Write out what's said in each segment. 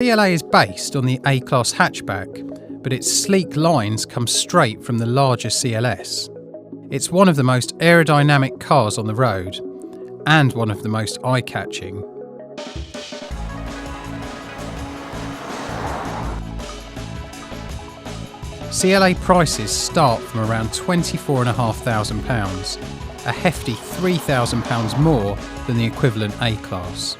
CLA is based on the A-Class hatchback, but its sleek lines come straight from the larger CLS. It's one of the most aerodynamic cars on the road, and one of the most eye-catching. CLA prices start from around £24,500, a hefty £3,000 more than the equivalent A-Class.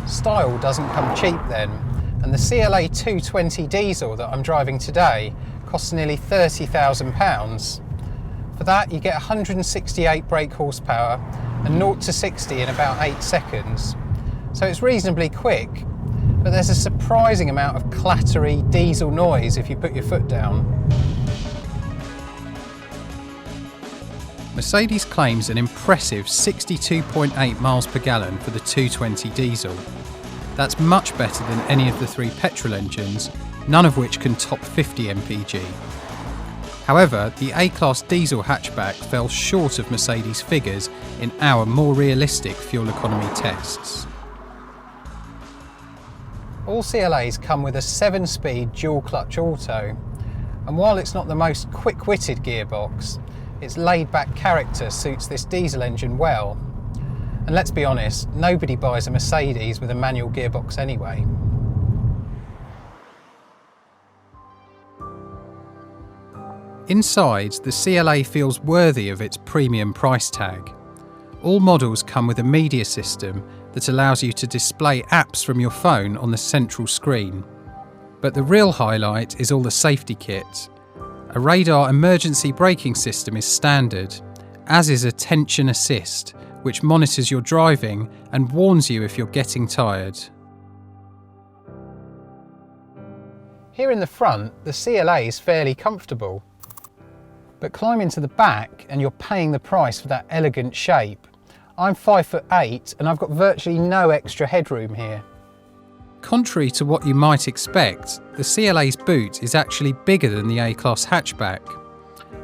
Style doesn't come cheap then, and the CLA 220 diesel that I'm driving today costs nearly £30,000. For that you get 168 brake horsepower and 0 to 60 in about 8 seconds. So it's reasonably quick, but there's a surprising amount of clattery diesel noise if you put your foot down. Mercedes claims an impressive 62.8 miles per gallon for the 220 diesel. That's much better than any of the 3 petrol engines, none of which can top 50 mpg. However, the A-Class diesel hatchback fell short of Mercedes figures in our more realistic fuel economy tests. All CLAs come with a 7-speed dual-clutch auto, and while it's not the most quick-witted gearbox, its laid-back character suits this diesel engine well. And let's be honest, nobody buys a Mercedes with a manual gearbox anyway. Inside, the CLA feels worthy of its premium price tag. All models come with a media system that allows you to display apps from your phone on the central screen. But the real highlight is all the safety kit. A radar emergency braking system is standard, as is attention assist, which monitors your driving and warns you if you're getting tired. Here in the front, the CLA is fairly comfortable. But climb into the back and you're paying the price for that elegant shape. I'm 5'8" and I've got virtually no extra headroom here. Contrary to what you might expect, the CLA's boot is actually bigger than the A-Class hatchback.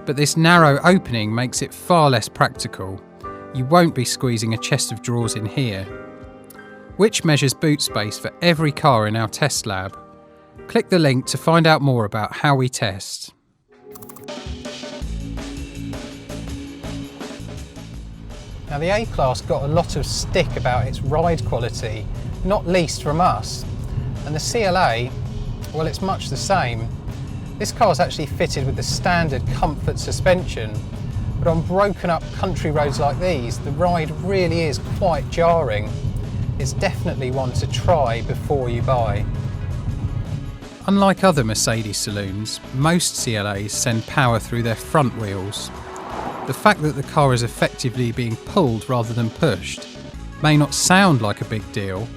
But this narrow opening makes it far less practical. You won't be squeezing a chest of drawers in here. Which measures boot space for every car in our test lab. Click the link to find out more about how we test. Now the A-Class got a lot of stick about its ride quality, not least from us. And the CLA, well, it's much the same. This car is actually fitted with the standard comfort suspension, but on broken up country roads like these, the ride really is quite jarring. It's definitely one to try before you buy. Unlike other Mercedes saloons, most CLAs send power through their front wheels. The fact that the car is effectively being pulled rather than pushed may not sound like a big deal,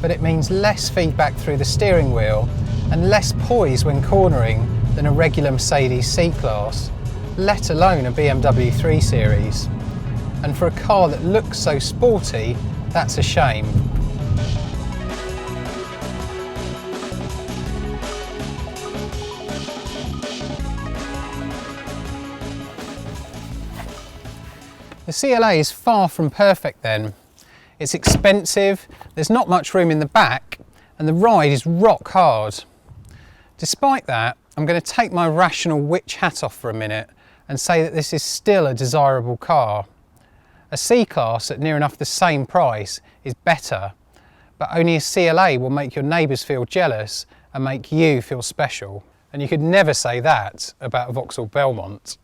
but it means less feedback through the steering wheel and less poise when cornering than a regular Mercedes C-Class, let alone a BMW 3 Series. And for a car that looks so sporty, that's a shame. The CLA is far from perfect then. It's expensive, there's not much room in the back, and the ride is rock hard. Despite that, I'm going to take my rational witch hat off for a minute and say that this is still a desirable car. A C-Class at near enough the same price is better, but only a CLA will make your neighbours feel jealous and make you feel special. And you could never say that about a Vauxhall Belmont.